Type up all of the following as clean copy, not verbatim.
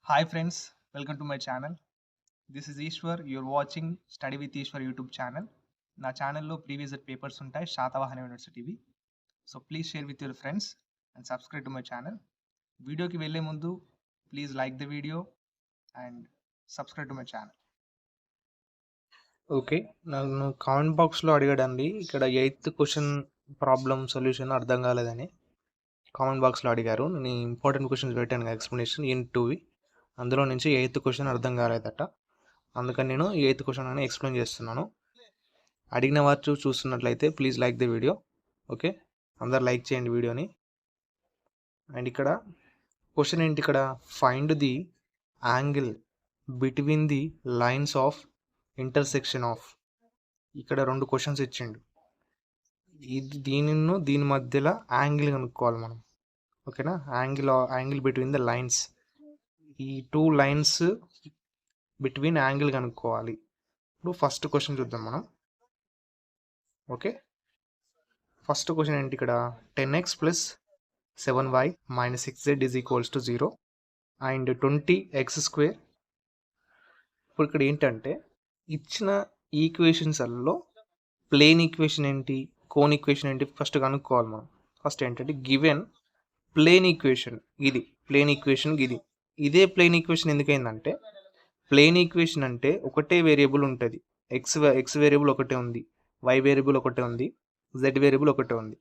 Hi friends, welcome to my channel. This is Ishwar. You're watching Study with Ishwar YouTube channel. నా ఛానల్లో previous papers ఉంటాయి శాతవాహన యూనివర్సిటీవి. So please share with your friends and subscribe to my channel. వీడియోకి వెళ్ళే ముందు please like the video and subscribe to my channel. Okay, నన్ను comment బాక్స్లో అడిగాడండి. ఇక్కడ 8th క్వశ్చన్ ప్రాబ్లం సొల్యూషన్ అర్థం కాలేదని కామెంట్ బాక్స్లో అడిగారు. నేను ఇంపార్టెంట్ క్వశ్చన్స్ పెట్టాను ఎక్స్ప్లెనేషన్ ఇన్ 2వి. అందులో నుంచి 8th క్వశ్చన్ అర్థం కాలేదట. అందుకని నేను 8th క్వశ్చన్ అని ఎక్స్ప్లెయిన్ చేస్తున్నాను. అడిగిన వారు చూస్తున్నట్లయితే please like the video. Okay, అందరు లైక్ చేయండి వీడియోని. అండ్ ఇక్కడ క్వశ్చన్ ఏంటి? ఇక్కడ find the angle between the lines of intersection of. ఇక్కడ 2 క్వశ్చన్స్ ఇచ్చిండు. ఇది దీని మధ్యలో యాంగిల్ కనుక్కోవాలి మనం. ఓకేనా? Angle between the lines. ఈ 2 లైన్స్ బిట్వీన్ యాంగిల్ కనుక్కోవాలి. ఇప్పుడు ఫస్ట్ క్వశ్చన్ చూద్దాం మనం. ఓకే, ఫస్ట్ క్వశ్చన్ ఏంటి? ఇక్కడ 10x plus 7y minus 6z is equals to 0 and 20x². ఇప్పుడు ఇక్కడ ఏంటంటే ఇచ్చిన ఈక్వేషన్స్లో ప్లేన్ ఈక్వేషన్ ఏంటి, కోన్ ఈక్వేషన్ ఏంటి ఫస్ట్ కనుక్కోవాలి మనం. ఫస్ట్ ఏంటంటే గివెన్ ప్లేన్ ఈక్వేషన్, ఇది ప్లేన్ ఈక్వేషన్, ఇదే ప్లేన్ ఈక్వేషన్ ఎందుకైందంటే ప్లేన్ ఈక్వేషన్ అంటే ఒకటే వేరియబుల్ ఉంటుంది. ఎక్స్ వేరియబుల్ ఒకటే ఉంది, వై వేరియబుల్ ఒకటే ఉంది, జెడ్ వేరియబుల్ ఒకటే ఉంది.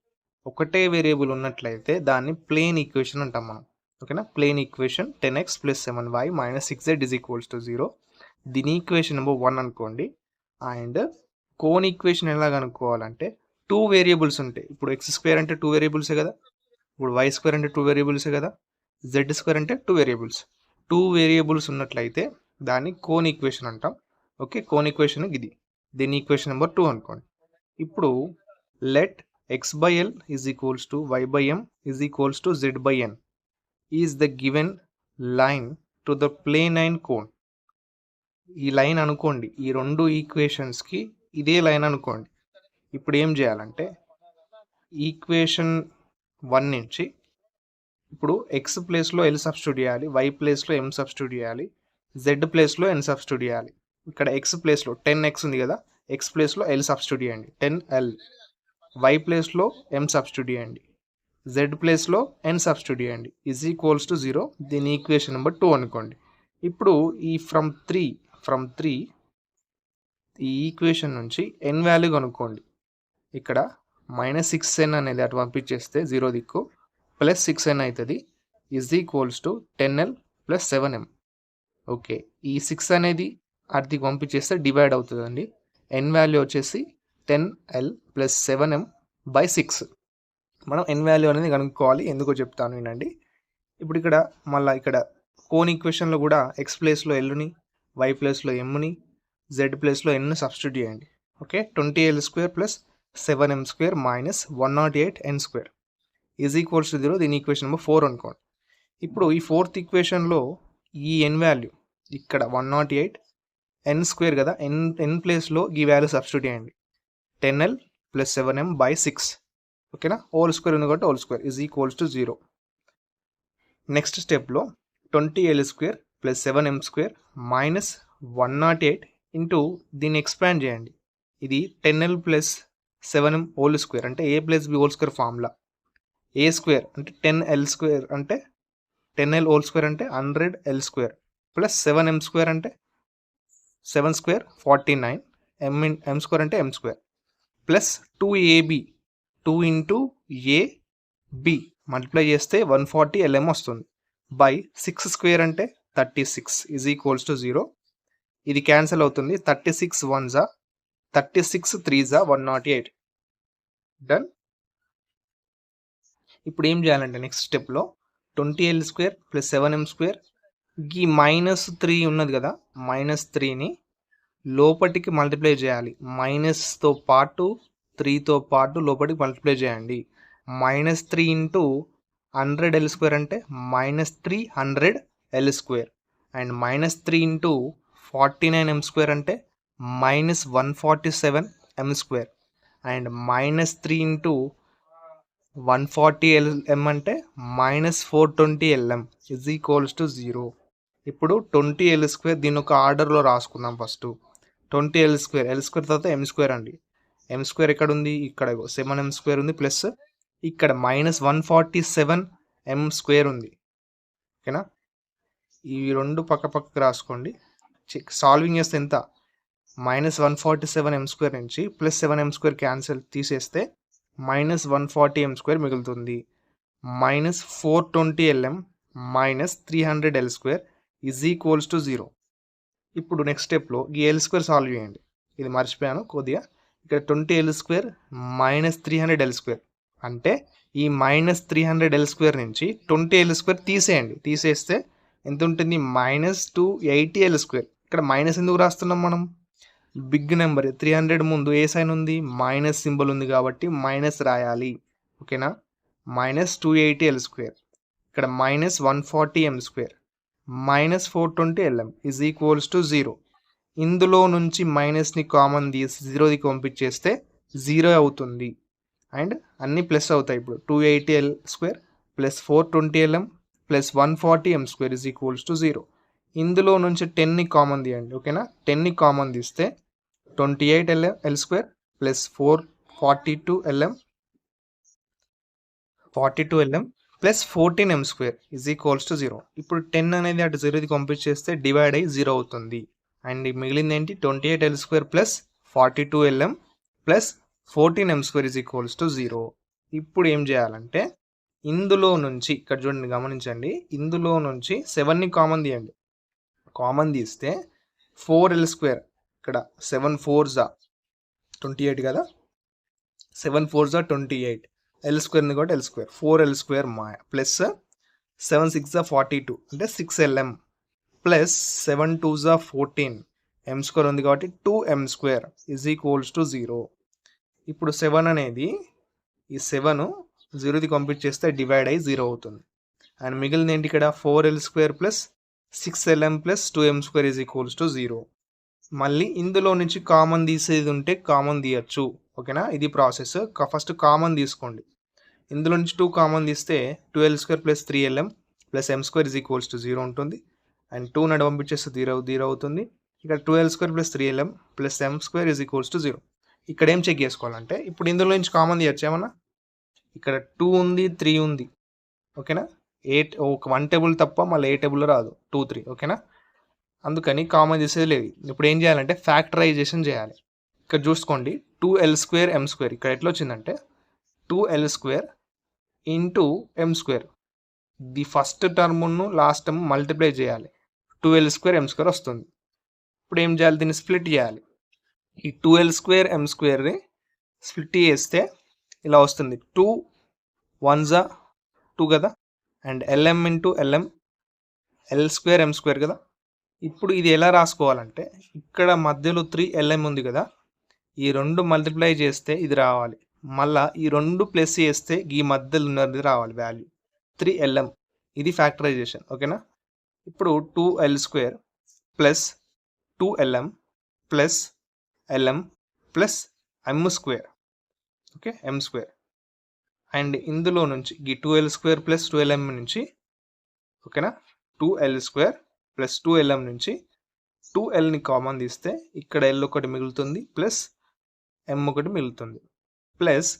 ఒకటే వేరియబుల్ ఉన్నట్లయితే దాన్ని ప్లేన్ ఈక్వేషన్ అంటాం మనం. ఓకేనా? Plane equation 10x plus 7y minus 6z is equals to 0. దీని ఈక్వేషన్ నెంబర్ 1 అనుకోండి. అండ్ కోన్ ఈక్వేషన్ ఎలా కనుక్కోవాలంటే 2 వేరియబుల్స్ ఉంటాయి. ఇప్పుడు x² అంటే 2 వేరియబుల్సే కదా, ఇప్పుడు y² అంటే 2 వేరియబుల్సే కదా, z² అంటే 2 వేరియబుల్స్. 2 వేరియబుల్స్ ఉన్నట్లయితే దాన్ని కోన్ ఈక్వేషన్ అంటాం. ఓకే, కోన్ ఈక్వేషన్ ఇది. దీని ఈక్వేషన్ నెంబర్ 2 అనుకోండి. ఇప్పుడు let x/l is equals to y/m is equals to z/n is the given line to the plane cone. ఈ లైన్ అనుకోండి, ఈ 2 ఈక్వేషన్స్కి ఇదే లైన్ అనుకోండి. ఇప్పుడు ఏం చేయాలంటే ఈక్వేషన్ 1 నుంచి ఇప్పుడు x ప్లేస్లో l సబ్స్టిట్యూట్ చేయాలి, y ప్లేస్లో m సబ్స్టిట్యూట్ చేయాలి, z ప్లేస్లో n సబ్స్టిట్యూట్ చేయాలి. ఇక్కడ x ప్లేస్లో 10x ఉంది కదా, x ప్లేస్లో l సబ్స్టిట్యూట్ చేయండి 10l, y ప్లేస్లో m సబ్స్టిట్యూట్ చేయండి, z ప్లేస్లో n సబ్స్టిట్యూట్ చేయండి, ఈజ్ ఈక్వల్స్ టు 0. దీని ఈక్వేషన్ నెంబర్ 2 అనుకోండి. ఇప్పుడు ఈ ఫ్రమ్ 3 ఈ ఈక్వేషన్ నుంచి n వాల్యూ కనుక్కోండి. ఇక్కడ -6n అనేది అటు పంపించేస్తే 0 దిక్కు ప్లస్ 6n అవుతుంది, is equals to 10l plus 7m. Okay, ఈ 6 అనేది అటుకి పంపించేస్తే డివైడ్ అవుతుందండి. n వాల్యూ వచ్చేసి 10l ప్లస్ 7m బై 6. మనం n వాల్యూ అనేది కనుక్కోవాలి. ఎందుకో చెప్తాను వినండి. ఇప్పుడు ఇక్కడ మళ్ళీ ఇక్కడ కోన్ ఈక్వేషన్లో కూడా x ప్లేస్లో ఎల్ని, y ప్లేస్లో ఎమ్ని, z ప్లేస్లో n సబ్స్టిట్యూట్ చేయండి. Okay, 20l² plus 7m² minus 108n² is equals to 0. దీని ఈక్వేషన్ నెంబర్ 4 అనుకోండి. ఇప్పుడు ఈ 4th ఈక్వేషన్లో ఈ n వాల్యూ ఇక్కడ 108n² కదా, n ప్లేస్లో ఈ వాల్యూ సబ్స్టిట్యూట్ చేయండి 10l ప్లస్ 7m బై 6. ఓకేనా? హోల్ స్క్వేర్ ఉంది కాబట్టి whole square is equals to 0. Next స్టెప్లో 20l² plus 7m² minus 108 into దీన్ని ఎక్స్పాండ్ చేయండి. ఇది 10l plus 7m whole square అంటే a plus b whole square formula. a² అంటే 10l² అంటే 10l హోల్ స్క్వేర్ అంటే 100l² ప్లస్ 7m² అంటే 7² 49, m² అంటే m² plus 2ab 2 into ab multiply చేస్తే 140lm వస్తుంది బై 6² అంటే 36 ఈజ్ ఈక్వల్స్ టు 0. ఇది క్యాన్సిల్ అవుతుంది. 36 1s 36 3s 108. డన్. ఇప్పుడు ఏం చేయాలంటే నెక్స్ట్ స్టెప్లో 20l² ప్లస్ 7m² ఈ -3 ఉన్నది కదా, -3ని లోపటికి మల్టిప్లై చేయాలి. మైనస్తో పాటు 3తో పాటు లోపలికి మల్టిప్లై చేయండి. -3 ఇంటూ 100l² అంటే -300l² అండ్ -3 ఇంటూ 49m² అంటే -147m² అండ్ -3 ఇంటూ 140lm అంటే -420lm ఈజ్ ఈక్వల్స్ టు 0. ఇప్పుడు 20L² దీని ఒక ఆర్డర్లో రాసుకుందాం. ఫస్ట్ 20L², L² తర్వాత M² అండి. M² ఎక్కడ ఉంది? ఇక్కడ 7M² ఉంది, ప్లస్ ఇక్కడ -147M² ఉంది. ఓకేనా? ఇవి రెండు పక్క పక్కకు రాసుకోండి. సాల్వింగ్ చేస్తే ఎంత? -147M² నుంచి ప్లస్ 7M² క్యాన్సిల్ తీసేస్తే -140M² మిగులుతుంది. -420Lm -300L² = 0. ఇప్పుడు నెక్స్ట్ స్టెప్లో ఈ L² సాల్వ్ చేయండి. ఇది మర్చిపోయాను కొద్దిగా. ఇక్కడ 20L² -300L² అంటే ఈ -300L² నుంచి 20L² తీసేయండి. తీసేస్తే ఎంత ఉంటుంది? -280L². ఇక్కడ మైనస్ ఎందుకు రాస్తున్నాం మనం? బిగ్ నెంబర్ 300 ముందు ఏ సైన్ ఉంది? మైనస్ సింబల్ ఉంది కాబట్టి మైనస్ రాయాలి. ఓకేనా? -280L² ఇక్కడ -140M² -420Lm = 0. ఇందులో నుంచి మైనస్ని కామన్ తీసి 0ది పంపించేస్తే 0 అవుతుంది. అండ్ అన్ని ప్లస్ అవుతాయి. ఇప్పుడు 280L² plus 420Lm plus 140M² = 0. ఇందులో నుంచి 10ని కామన్ తీయండి. ఓకేనా? 10ని కామన్ తీస్తే 28L² plus 42Lm plus 14M² = 0. ఇప్పుడు 10 అనేది అటు 0ది పంపించేస్తే డివైడ్ అయ్యి 0 అవుతుంది. అండ్ మిగిలింది ఏంటి? 28L² plus 42Lm plus 14M² = 0. ఇప్పుడు ఏం చేయాలంటే ఇందులో నుంచి ఇక్కడ చూడండి, గమనించండి, ఇందులో నుంచి 7ని కామన్ తీయండి. కామన్ తీస్తే 4L² ఇక్కడ 7 4s 28 కదా, 7 4s 28, L² ఉంది కాబట్టి L², 4L² ప్లస్ 7 6 42 అంటే 6Lm ప్లస్ 7 2s 14, M² ఉంది కాబట్టి 2M² = 0. ఇప్పుడు 7 అనేది ఈ 7 0ది కంప్లీట్ చేస్తే డివైడ్ అయ్యి 0 అవుతుంది. అండ్ మిగిలింది ఏంటి? ఇక్కడ 4L² plus 6Lm plus 2M² = 0. మళ్ళీ ఇందులో నుంచి కామన్ తీసేది ఉంటే కామన్ తీయచ్చు. ఓకేనా? ఇది ప్రాసెస్. ఫస్ట్ కామన్ తీసుకోండి. ఇందులో నుంచి 2 కామన్ తీస్తే 2L² plus 3Lm plus M² = 0 ఉంటుంది. అండ్ 2 నడు పంపించేస్తే 0 అవుతుంది. ఇక్కడ 2L² plus 3Lm plus M² = 0. ఇక్కడ ఏం చెక్ చేసుకోవాలంటే ఇప్పుడు ఇందులో నుంచి కామన్ తీయచ్చు ఏమన్నా? ఇక్కడ 2 ఉంది, 3 ఉంది. ఓకేనా? ఒక 1 టేబుల్ తప్ప మళ్ళీ ఏ టేబుల్ రాదు, 2 3. ఓకేనా? అందుకని కామన్ చేసేది లేదు. ఇప్పుడు ఏం చేయాలంటే ఫ్యాక్టరైజేషన్ చేయాలి. ఇక్కడ చూసుకోండి, 2L² M² ఇక్కడ ఎట్లా వచ్చిందంటే 2L² into M². The first టర్మ్ను లాస్ట్ టర్మ్ మల్టిప్లై చేయాలి, 2L² M² వస్తుంది. ఇప్పుడు ఏం చేయాలి? దీన్ని స్ప్లిట్ చేయాలి. ఈ 2L² M²ని స్ప్లిట్ చేస్తే ఇలా వస్తుంది, 2 1s 2 కదా, and Lm into Lm L² M² కదా. ఇప్పుడు ఇది ఎలా రాసుకోవాలంటే ఇక్కడ మధ్యలో 3Lm ఉంది కదా, ఈ రెండు మల్టిప్లై చేస్తే ఇది రావాలి. మళ్ళీ ఈ రెండు ప్లస్ చేస్తే ఈ మధ్యలో ఉన్నది రావాలి వాల్యూ 3Lm. ఇది ఫ్యాక్టరైజేషన్. ఓకేనా? ఇప్పుడు 2L² plus 2Lm plus Lm plus M². Okay, M². And ఇందులో నుంచి ఈ 2L² ప్లస్ 2Lm నుంచి, ఓకేనా, 2L² ప్లస్ 2Lm నుంచి 2Lని కామన్ తీస్తే ఇక్కడ L ఒకటి మిగులుతుంది ప్లస్ M ఒకటి మిగులుతుంది, ప్లస్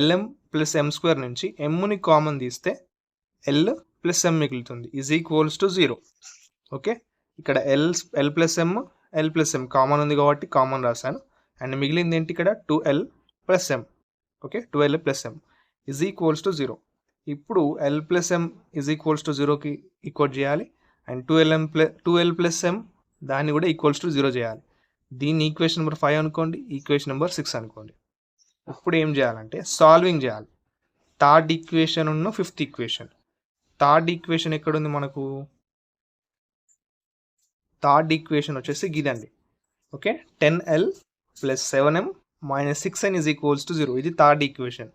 Lm ప్లస్ M² నుంచి Mని కామన్ తీస్తే L ప్లస్ M మిగులుతుంది = 0. ఓకే, ఇక్కడ L plus M L plus M common ఉంది కాబట్టి కామన్ రాశాను. అండ్ మిగిలింది ఏంటి? ఇక్కడ 2L plus M. Okay, 2L plus M = 0. ఇప్పుడు L ప్లస్ M = 0కి ఈక్వల్ చేయాలి. అండ్ 2L ప్లస్ M దాన్ని కూడా = 0 చేయాలి. దీన్ని ఈక్వేషన్ నెంబర్ 5 అనుకోండి, ఈక్వేషన్ నెంబర్ 6 అనుకోండి. ఇప్పుడు ఏం చేయాలంటే సాల్వింగ్ చేయాలి. థర్డ్ ఈక్వేషన్ ఉన్న ఫిఫ్త్ ఈక్వేషన్. థర్డ్ ఈక్వేషన్ ఎక్కడుంది మనకు? థర్డ్ ఈక్వేషన్ వచ్చేసి ఇదండి. Okay, 10L plus 7M minus 6N = 0. ఇది థర్డ్ ఈక్వేషన్.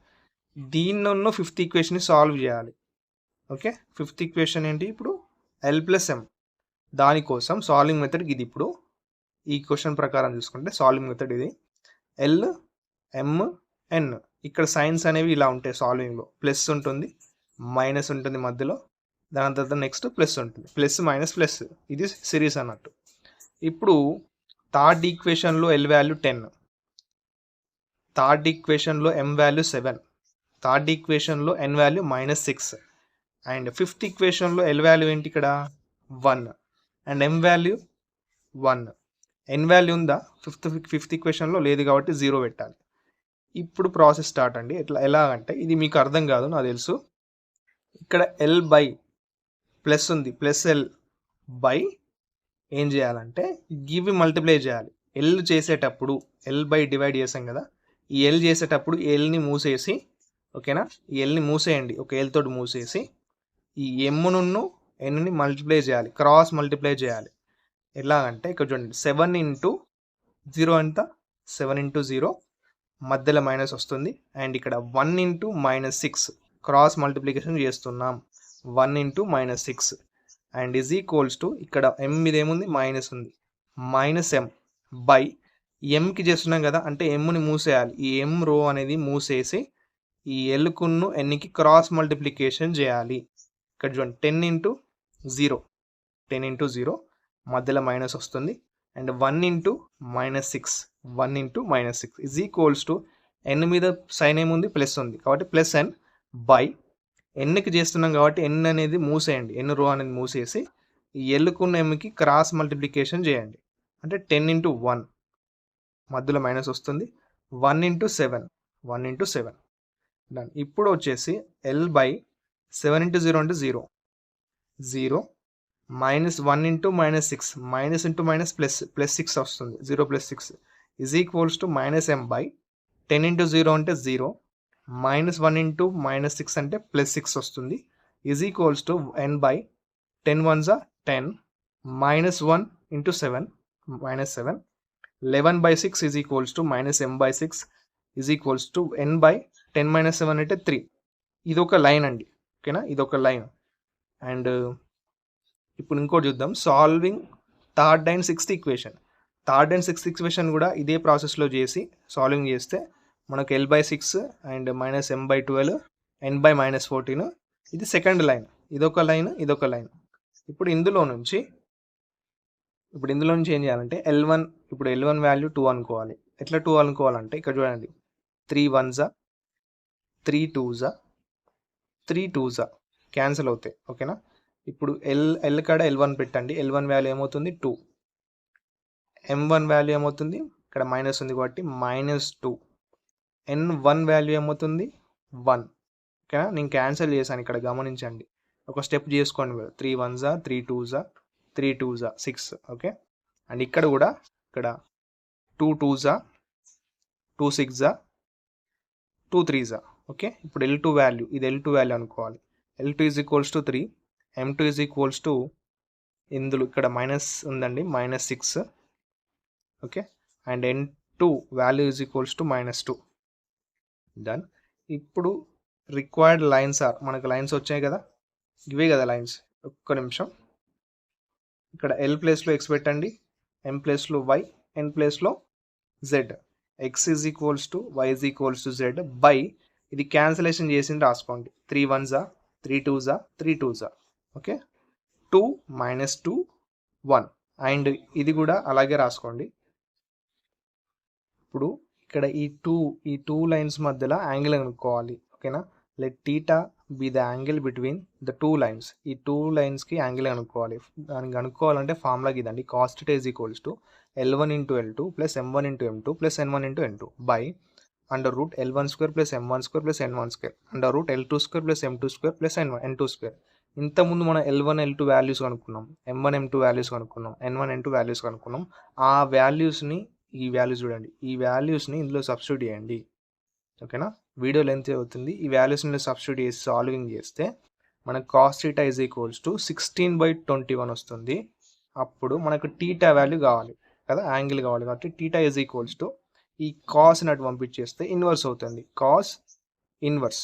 దీన్ని ఉన్న ఫిఫ్త్ ఈక్వేషన్ని సాల్వ్ చేయాలి. ఓకే, ఫిఫ్త్ ఈక్వేషన్ ఏంటి? ఇప్పుడు L ప్లస్ M. దానికోసం సాల్వింగ్ మెథడ్ ఇది. ఇప్పుడు ఈ క్వశ్చన్ ప్రకారం చూసుకుంటే సాల్వింగ్ మెథడ్ ఇది. L M N ఇక్కడ సైన్స్ అనేవి ఇలా ఉంటాయి సాల్వింగ్లో. ప్లస్ ఉంటుంది, మైనస్ ఉంటుంది మధ్యలో, దాని తర్వాత నెక్స్ట్ ప్లస్ ఉంటుంది, ప్లస్ మైనస్ ప్లస్, ఇది సిరీస్ అన్నట్టు. ఇప్పుడు థర్డ్ ఈక్వేషన్లో ఎల్ వాల్యూ 10, థర్డ్ ఈక్వేషన్లో ఎం వాల్యూ 7, థర్డ్ ఈక్వేషన్లో ఎన్ వాల్యూ -6, అండ్ ఫిఫ్త్ ఈక్వేషన్లో ఎల్ వాల్యూ ఏంటి ఇక్కడ 1 and M value 1. N value ఉందా ఫిఫ్త్ ఈక్వేషన్లో? లేదు కాబట్టి 0 పెట్టాలి. ఇప్పుడు ప్రాసెస్ స్టార్ట్ అండి. ఎలాగంటే ఇది మీకు అర్థం కాదు నాకు తెలుసు. ఇక్కడ ఎల్ బై ప్లస్ ఉంది, ప్లస్ ఎల్ బై ఏం చేయాలంటే గివ్ మల్టిప్లై చేయాలి. ఎల్ చేసేటప్పుడు ఎల్ బై డివైడ్ చేసాం కదా, ఈ ఎల్ చేసేటప్పుడు ఎల్ని మూసేసి, ఓకేనా, ఈ ఎల్ని మూసేయండి, ఒక ఎల్ తోటి మూసేసి ఈ ఎమ్ను ఎన్ని మల్టిప్లై చేయాలి, క్రాస్ మల్టిప్లై చేయాలి. ఎలాగంటే ఇక్కడ చూడండి 7 ఇంటూ 0 ఎంత, 7 ఇంటూ 0 మధ్యలో మైనస్ వస్తుంది, అండ్ ఇక్కడ 1 ఇంటూ -6 క్రాస్ మల్టిప్లికేషన్ చేస్తున్నాం, 1 into -6 and is equals to ఇక్కడ ఎం మీద ఏముంది మైనస్ ఉంది, -m బై ఎంకి చేస్తున్నాం కదా, అంటే ఎమ్ని మూసేయాలి, ఈ ఎం రో అనేది మూసేసి ఈ ఎల్కును ఎన్నికి క్రాస్ మల్టిప్లికేషన్ చేయాలి. ఇక్కడ చూడండి 10 ఇంటూ 0, 10 ఇంటూ 0 మధ్యలో మైనస్ వస్తుంది, and 1 into -6, 1 into -6 is equals to N మీద సైన్ ఏముంది, ప్లస్ ఉంది కాబట్టి ప్లస్ ఎన్ బై ఎన్కి చేస్తున్నాం కాబట్టి ఎన్ అనేది మూసేయండి, ఎన్ రో అనేది మూసేసి ఈ ఎల్కున్న ఎంకి క్రాస్ మల్టిప్లికేషన్ చేయండి, అంటే 10 ఇంటూ 1 మధ్యలో మైనస్ వస్తుంది, 1 ఇంటూ 7, 1 ఇంటూ 7 డన్. ఇప్పుడు వచ్చేసి ఎల్ బై 7 ఇంటూ 0 అంటే 0, 0 -1 into -6, minus into minus plus, plus 6 వస్తుంది, 0 + 6 is equals to -m by 10 into 0 అంటే 0, -1 ఇంటూ -6 అంటే +6 వస్తుంది, is equals to n by 10 1s are 10, -1 into 7 -7, 11 by 6 is equals to -m by 6 is equals to n by 10 - 7 అంటే 3. ఇది ఒక line అండి, ఓకేనా, ఇది ఒక లైన్. అండ్ ఇప్పుడు ఇంకోటి చూద్దాం, solving third and sixth equation. Third and sixth equation కూడా ఇదే ప్రాసెస్లో చేసి సాల్వింగ్ చేస్తే మనకు L by 6 and -m by 12, n by -14, ఇది సెకండ్ లైన్, ఇదొక లైన్, ఇదొక లైన్. ఇప్పుడు ఇందులో నుంచి ఏం చేయాలంటే L1, ఇప్పుడు L1 వాల్యూ 2 అనుకోవాలి. ఎట్లా 2 అనుకోవాలంటే ఇక్కడ చూడండి 3 1s 3 2s 3 2s క్యాన్సిల్ అవుతాయి, ఓకేనా. ఇప్పుడు ఎల్ కాడ L1 పెట్టండి, L1 వాల్యూ ఏమవుతుంది 2, M1 వాల్యూ ఏమవుతుంది, ఇక్కడ మైనస్ ఉంది కాబట్టి -2, N1 వాల్యూ ఏమవుతుంది 1, ఓకేనా. నేను క్యాన్సిల్ చేశాను ఇక్కడ గమనించండి, ఒక స్టెప్ చేసుకోండి, 3 1s 3 2s 3 2s 6, okay. And ఇక్కడ కూడా ఇక్కడ 2 2s 2 6s 2 3s, ఓకే. ఇప్పుడు L2 వాల్యూ, ఇది L2 వాల్యూ అనుకోవాలి, L2 is equals to 3, M2 is equals to, ఇందులో ఇక్కడ మైనస్ ఉందండి -6, okay. And N2 value is equals to -2 done. ఇప్పుడు రిక్వైర్డ్ లైన్స్ ఆర్, మనకు లైన్స్ వచ్చాయి కదా, ఇవే కదా లైన్స్. ఒక్క నిమిషం, ఇక్కడ L ప్లేస్లో x పెట్టండి, M ప్లేస్లో y, N ప్లేస్లో z, x is equals to y is equals to z by, ఇది క్యాన్సిలేషన్ చేసి రాసుకోండి, 3 1s 3 2s 3 2s, okay. 2 -2 1, and ఇది కూడా అలాగే రాసుకోండి. ఇప్పుడు ఇక్కడ ఈ టూ లైన్స్ మధ్యలో యాంగిల్ కనుక్కోవాలి, ఓకేనా. Let theta be the angle between the two lines, ఈ టూ లైన్స్కి యాంగిల్ కనుక్కోవాలి. దానికి కనుక్కోవాలంటే ఫార్ములా ఇదండి, cos θ is equals to L1 into L2 plus M1 into M2 plus N1 into N2 by √L1² plus M1² plus N1² √L2² plus M2² plus N2². ఇంతకుముందు మనం L1 L2 values కనుక్కున్నాం, M1 M2 values కనుక్కున్నాం, N1 N2 values కనుక్కున్నాం. ఆ వాల్యూస్ని, ఈ values చూడండి, ఈ వాల్యూస్ని ఇందులో సబ్స్టిట్యూట్ చేయండి, ఓకేనా. వీడియో లెంత్ అవుతుంది, ఈ వాల్యూస్ని సబ్స్టిట్యూట్ చేసి సాల్వింగ్ చేస్తే మనకు cos θ ఈజ్ ఈక్వల్స్ టు 16/21 వస్తుంది. అప్పుడు మనకు θ వాల్యూ కావాలి కదా, యాంగిల్ కావాలి కాబట్టి θ ఈజ్ ఈక్వల్స్ టు ఈ కాస్ అన్నట్టు పంపించేస్తే ఇన్వర్స్ అవుతుంది, కాస్ ఇన్వర్స్,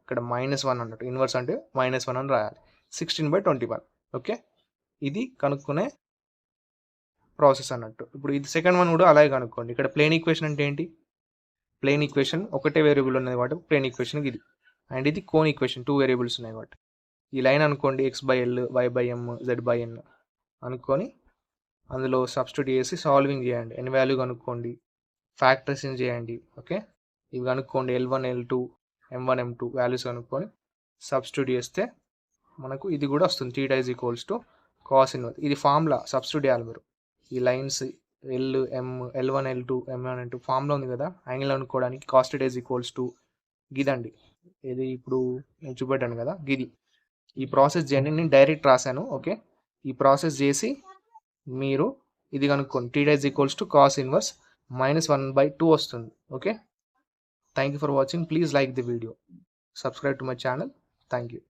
ఇక్కడ -1 అన్నట్టు, ఇన్వర్స్ అంటే -1 అని రాయాలి, 16/21, ఓకే. ఇది కనుక్కునే ప్రాసెస్ అన్నట్టు. ఇప్పుడు ఇది సెకండ్ వన్ కూడా అలాగే కనుక్కోండి. ఇక్కడ ప్లేన్ ఈక్వేషన్ అంటే ఏంటి, ప్లేన్ ఈక్వేషన్ ఒకటే వేరియబుల్ ఉన్నది కాబట్టి ప్లేన్ ఈక్వేషన్ ఇది, అండ్ ఇది కోన్ ఈక్వేషన్ 2 వేరియబుల్స్ ఉన్నాయి కాబట్టి ఈ లైన్ అనుకోండి x/L, y/M, z/N అనుకొని అందులో సబ్స్టిట్యూట్ చేసి సాల్వింగ్ చేయండి. n వాల్యూ కనుక్కోండి, ఫ్యాక్టరైజింగ్ చేయండి. ఓకే, ఇవి కనుక్కోండి L1, L2, M1, M2 values కనుక్కొని సబ్స్టిట్యూట్ చేస్తే మనకు ఇది కూడా వస్తుంది. θ = cos ఇన్వర్స్. ఇది ఫార్ములా సబ్స్టిట్యూట్ చేయాలి మీరు. ఈ lines L1, L2, M1, M2 formula ఉంది కదా, యాంగిల్ అనుకోవడానికి cos θ = గిదండి. ఇది ఇప్పుడు నేను చూపెట్టాను కదా, గిది. ఈ ప్రాసెస్ చేయండి. నేను డైరెక్ట్ రాశాను. ఓకే, ఈ ప్రాసెస్ చేసి మీరు ఇది కనుక్కోండి. θ = cos ఇన్వర్స్ -1/2 వస్తుంది. Okay, thank you for watching. Please like the video, subscribe to my channel. Thank you.